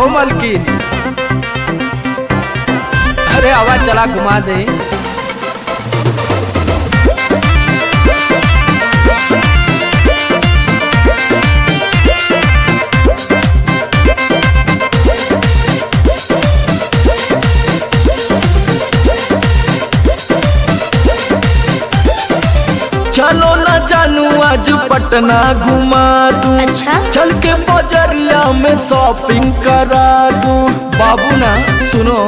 मलकिन। अरे आवाज चला घुमा दे। चलो ना जानू आज पटना घुमा दूं। अच्छा चल के बजरिया में शॉपिंग करा दूं। बाबू ना सुनो,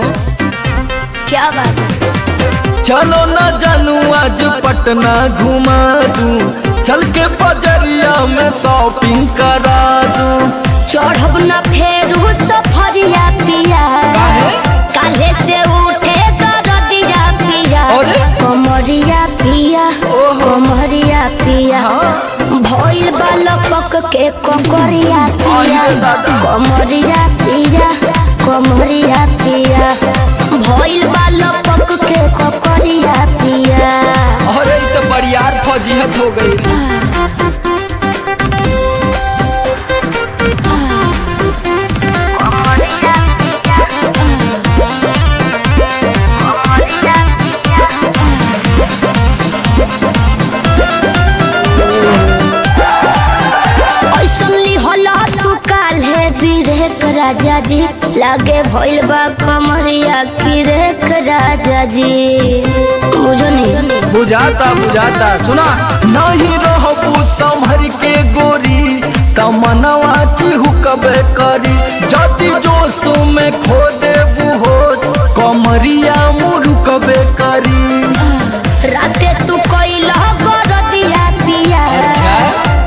क्या बात है। चलो ना जानू आज पटना घुमा दूं। चल के बजरिया में शॉपिंग करा दूं। चढ़ब न फेरू सफरिया पिया, काले से उठे दरदिया पिया। अरे? कमरिया पिया कमरिया पिया, भइल बालक के ककरिया पिया। कमरिया पिया कमरिया पिया, भइल बालक के ककरिया पिया। अरे तो बरियार फजीहत हो गई। राजा जी लागे भइल बा कमरिया की रेख राजा जी। बुझो नहीं बुझाता बुझाता, सुना नहीं रहबू संभर के गोरी तमनवा चिहुकबे करी। जति जोश में खो देबू होश कमरिया मुरुकबे करी। राते तू कइला गरदिया पिया, अच्छा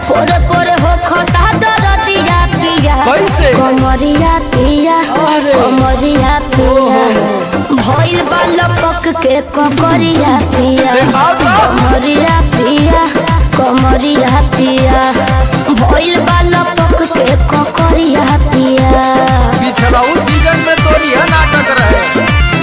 पोरे पोरे हो खता दरदिया पिया। कैसे? कमरिया पिया कमरिया पिया, भइल बालक के ककरिया पिया। कमरिया पिया कमरिया पिया, भइल बालक